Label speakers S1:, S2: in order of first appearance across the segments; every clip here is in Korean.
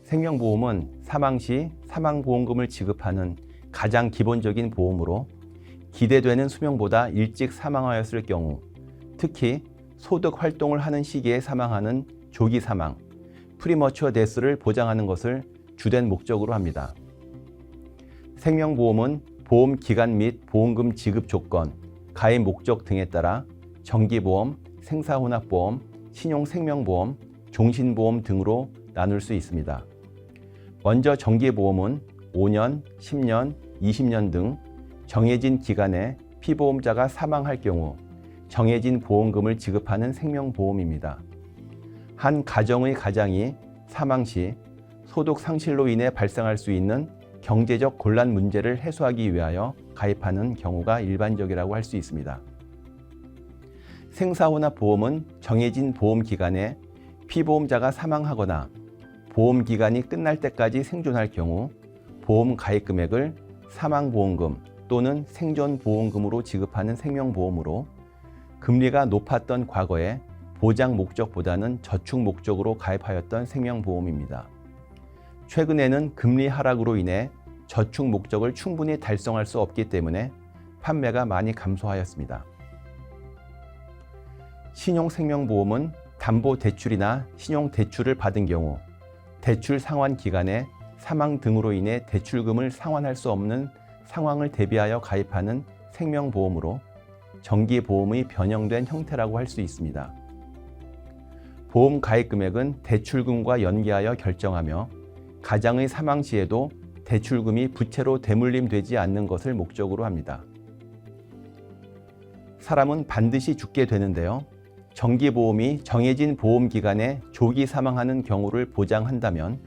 S1: 생명보험은 사망 시 사망보험금을 지급하는 가장 기본적인 보험으로 기대되는 수명보다 일찍 사망하였을 경우, 특히 소득 활동을 하는 시기에 사망하는 조기 사망, 프리머추어 데스를 보장하는 것을 주된 목적으로 합니다. 생명보험은 보험 기간 및 보험금 지급 조건, 가입 목적 등에 따라 정기보험, 생사혼합보험, 신용생명보험, 종신보험 등으로 나눌 수 있습니다. 먼저 정기보험은 5년, 10년, 20년 등 정해진 기간에 피보험자가 사망할 경우 정해진 보험금을 지급하는 생명보험입니다. 한 가정의 가장이 사망 시 소득 상실로 인해 발생할 수 있는 경제적 곤란 문제를 해소하기 위하여 가입하는 경우가 일반적이라고 할 수 있습니다. 생사혼합보험은 정해진 보험 기간에 피보험자가 사망하거나 보험 기간이 끝날 때까지 생존할 경우 보험 가입 금액을 사망보험금 또는 생존보험금으로 지급하는 생명보험으로 금리가 높았던 과거에 보장 목적보다는 저축 목적으로 가입하였던 생명보험입니다. 최근에는 금리 하락으로 인해 저축 목적을 충분히 달성할 수 없기 때문에 판매가 많이 감소하였습니다. 신용생명보험은 담보대출이나 신용대출을 받은 경우 대출 상환 기간에 사망 등으로 인해 대출금을 상환할 수 없는 상황을 대비하여 가입하는 생명보험으로 정기보험의 변형된 형태라고 할 수 있습니다. 보험 가입 금액은 대출금과 연계하여 결정하며 가장의 사망 시에도 대출금이 부채로 대물림되지 않는 것을 목적으로 합니다. 사람은 반드시 죽게 되는데요. 정기보험이 정해진 보험 기간에 조기 사망하는 경우를 보장한다면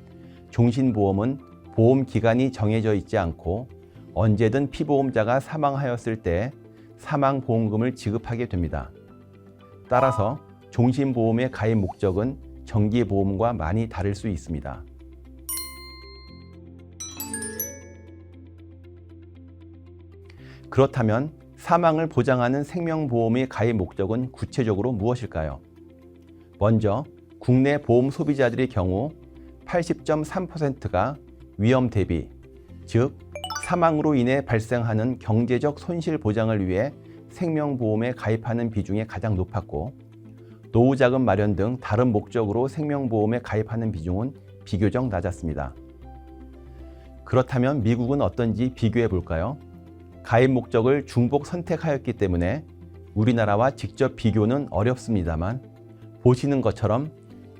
S1: 종신보험은 보험 기간이 정해져 있지 않고 언제든 피보험자가 사망하였을 때 사망보험금을 지급하게 됩니다. 따라서 종신보험의 가입 목적은 정기보험과 많이 다를 수 있습니다. 그렇다면 사망을 보장하는 생명보험의 가입 목적은 구체적으로 무엇일까요? 먼저 국내 보험 소비자들의 경우 80.3%가 위험 대비, 즉 사망으로 인해 발생하는 경제적 손실 보장을 위해 생명보험에 가입하는 비중이 가장 높았고 노후자금 마련 등 다른 목적으로 생명보험에 가입하는 비중은 비교적 낮았습니다. 그렇다면 미국은 어떤지 비교해 볼까요? 가입 목적을 중복 선택하였기 때문에 우리나라와 직접 비교는 어렵습니다만 보시는 것처럼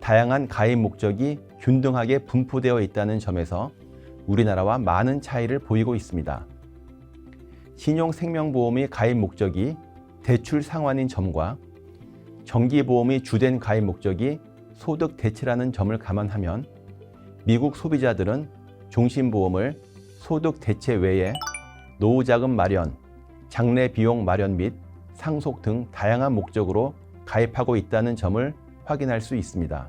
S1: 다양한 가입 목적이 균등하게 분포되어 있다는 점에서 우리나라와 많은 차이를 보이고 있습니다. 신용생명보험의 가입 목적이 대출 상환인 점과 정기보험의 주된 가입 목적이 소득 대체라는 점을 감안하면 미국 소비자들은 종신보험을 소득 대체 외에 노후자금 마련, 장래 비용 마련 및 상속 등 다양한 목적으로 가입하고 있다는 점을 확인할 수 있습니다.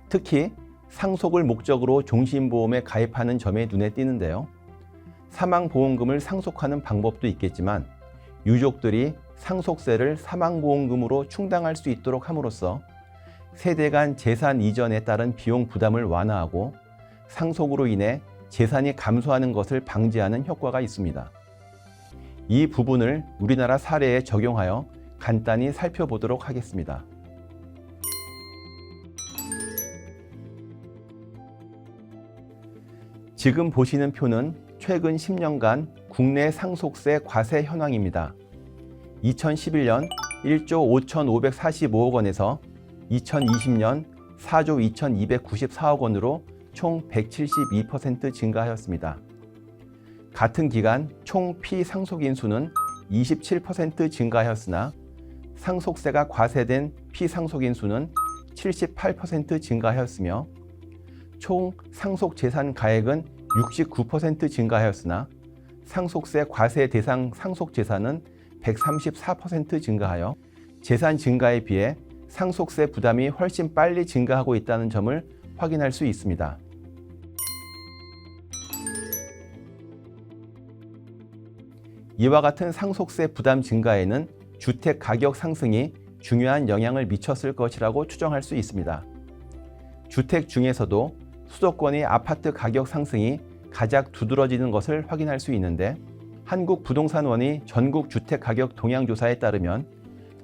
S1: 특히 상속을 목적으로 종신보험에 가입하는 점에 눈에 띄는데요. 사망보험금을 상속하는 방법도 있겠지만 유족들이 상속세를 사망보험금으로 충당할 수 있도록 함으로써 세대 간 재산 이전에 따른 비용 부담을 완화하고 상속으로 인해 재산이 감소하는 것을 방지하는 효과가 있습니다. 이 부분을 우리나라 사례에 적용하여 간단히 살펴보도록 하겠습니다. 지금 보시는 표는 최근 10년간 국내 상속세 과세 현황입니다. 2011년 1조 5,545억 원에서 2020년 4조 2,294억 원으로 총 172% 증가하였습니다. 같은 기간 총 피상속인 수는 27% 증가하였으나 상속세가 과세된 피상속인 수는 78% 증가하였으며 총 상속재산 가액은 69% 증가하였으나 상속세 과세 대상 상속재산은 134% 증가하여 재산 증가에 비해 상속세 부담이 훨씬 빨리 증가하고 있다는 점을 확인할 수 있습니다. 이와 같은 상속세 부담 증가에는 주택 가격 상승이 중요한 영향을 미쳤을 것이라고 추정할 수 있습니다. 주택 중에서도 수도권의 아파트 가격 상승이 가장 두드러지는 것을 확인할 수 있는데, 한국부동산원이 전국주택가격 동향조사에 따르면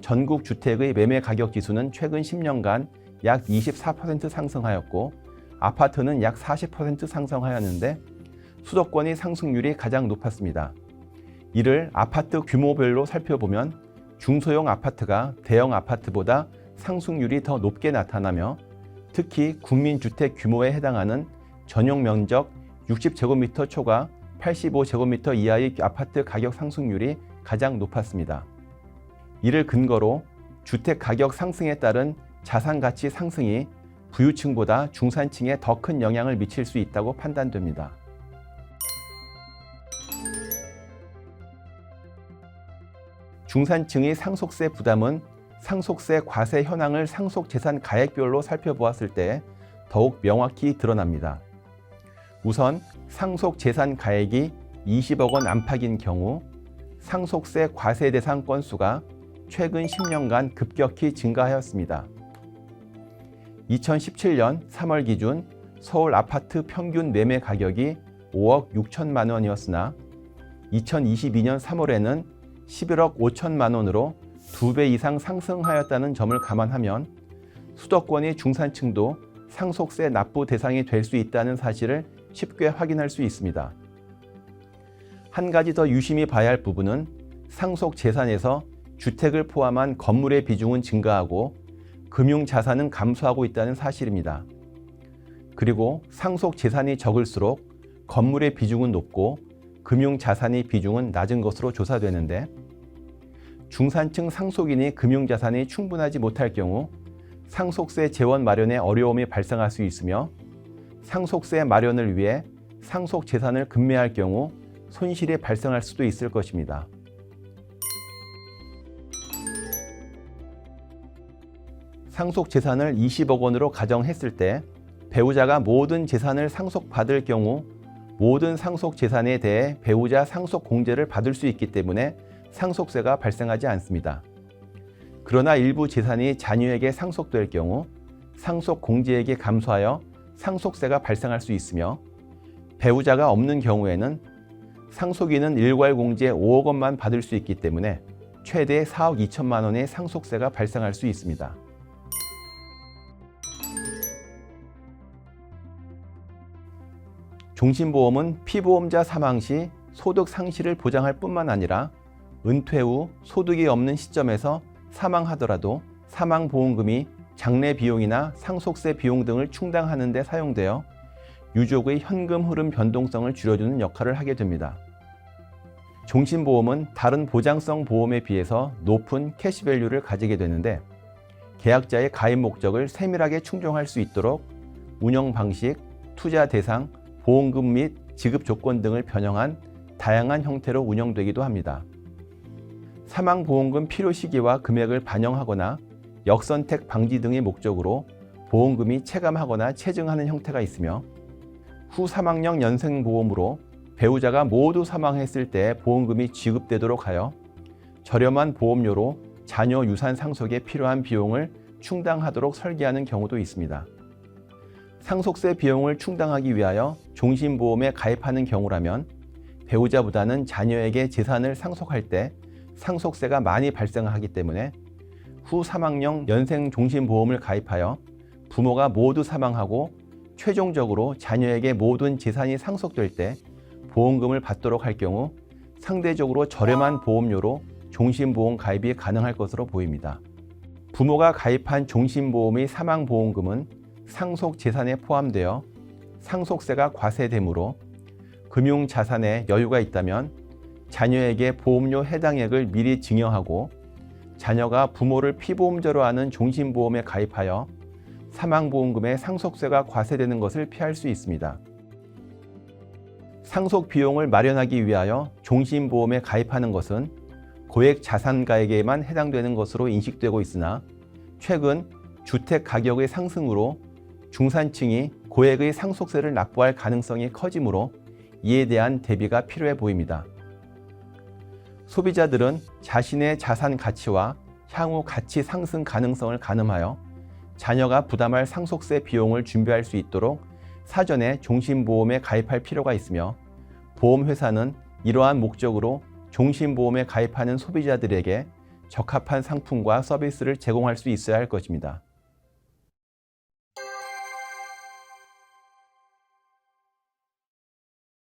S1: 전국 주택의 매매 가격 지수는 최근 10년간 약 24% 상승하였고 아파트는 약 40% 상승하였는데 수도권의 상승률이 가장 높았습니다. 이를 아파트 규모별로 살펴보면 중소형 아파트가 대형 아파트보다 상승률이 더 높게 나타나며 특히 국민주택 규모에 해당하는 전용 면적 60제곱미터 초과 85제곱미터 이하의 아파트 가격 상승률이 가장 높았습니다. 이를 근거로 주택 가격 상승에 따른 자산 가치 상승이 부유층보다 중산층에 더 큰 영향을 미칠 수 있다고 판단됩니다. 중산층의 상속세 부담은 상속세 과세 현황을 상속재산 가액별로 살펴보았을 때 더욱 명확히 드러납니다. 우선 상속재산 가액이 20억 원 안팎인 경우 상속세 과세 대상 건수가 최근 10년간 급격히 증가하였습니다. 2017년 3월 기준 서울 아파트 평균 매매 가격이 5억 6천만 원이었으나 2022년 3월에는 11억 5천만 원으로 2배 이상 상승하였다는 점을 감안하면 수도권의 중산층도 상속세 납부 대상이 될 수 있다는 사실을 쉽게 확인할 수 있습니다. 한 가지 더 유심히 봐야 할 부분은 상속 재산에서 주택을 포함한 건물의 비중은 증가하고 금융자산은 감소하고 있다는 사실입니다. 그리고 상속 재산이 적을수록 건물의 비중은 높고 금융자산의 비중은 낮은 것으로 조사되는데 중산층 상속인이 금융자산이 충분하지 못할 경우 상속세 재원 마련에 어려움이 발생할 수 있으며 상속세 마련을 위해 상속 재산을 급매할 경우 손실이 발생할 수도 있을 것입니다. 상속 재산을 20억 원으로 가정했을 때 배우자가 모든 재산을 상속받을 경우 모든 상속 재산에 대해 배우자 상속 공제를 받을 수 있기 때문에 상속세가 발생하지 않습니다. 그러나 일부 재산이 자녀에게 상속될 경우 상속 공제액이 감소하여 상속세가 발생할 수 있으며 배우자가 없는 경우에는 상속인은 일괄공제 5억 원만 받을 수 있기 때문에 최대 4억 2천만 원의 상속세가 발생할 수 있습니다. 종신보험은 피보험자 사망 시 소득 상실을 보장할 뿐만 아니라 은퇴 후 소득이 없는 시점에서 사망하더라도 사망보험금이 장례 비용이나 상속세 비용 등을 충당하는 데 사용되어 유족의 현금 흐름 변동성을 줄여주는 역할을 하게 됩니다. 종신보험은 다른 보장성 보험에 비해서 높은 캐시밸류를 가지게 되는데 계약자의 가입 목적을 세밀하게 충족할 수 있도록 운영 방식, 투자 대상, 보험금 및 지급 조건 등을 변형한 다양한 형태로 운영되기도 합니다. 사망보험금 필요 시기와 금액을 반영하거나 역선택 방지 등의 목적으로 보험금이 체감하거나 체증하는 형태가 있으며 후 사망령 연생보험으로 배우자가 모두 사망했을 때 보험금이 지급되도록 하여 저렴한 보험료로 자녀 유산 상속에 필요한 비용을 충당하도록 설계하는 경우도 있습니다. 상속세 비용을 충당하기 위하여 종신보험에 가입하는 경우라면 배우자보다는 자녀에게 재산을 상속할 때 상속세가 많이 발생하기 때문에 후 사망령 연생종신보험을 가입하여 부모가 모두 사망하고 최종적으로 자녀에게 모든 재산이 상속될 때 보험금을 받도록 할 경우 상대적으로 저렴한 보험료로 종신보험 가입이 가능할 것으로 보입니다. 부모가 가입한 종신보험의 사망보험금은 상속 재산에 포함되어 상속세가 과세되므로 금융자산에 여유가 있다면 자녀에게 보험료 해당액을 미리 증여하고 자녀가 부모를 피보험자로 하는 종신보험에 가입하여 사망보험금의 상속세가 과세되는 것을 피할 수 있습니다. 상속 비용을 마련하기 위하여 종신보험에 가입하는 것은 고액 자산가에게만 해당되는 것으로 인식되고 있으나 최근 주택 가격의 상승으로 중산층이 고액의 상속세를 납부할 가능성이 커지므로 이에 대한 대비가 필요해 보입니다. 소비자들은 자신의 자산 가치와 향후 가치 상승 가능성을 가늠하여 자녀가 부담할 상속세 비용을 준비할 수 있도록 사전에 종신보험에 가입할 필요가 있으며 보험회사는 이러한 목적으로 종신보험에 가입하는 소비자들에게 적합한 상품과 서비스를 제공할 수 있어야 할 것입니다.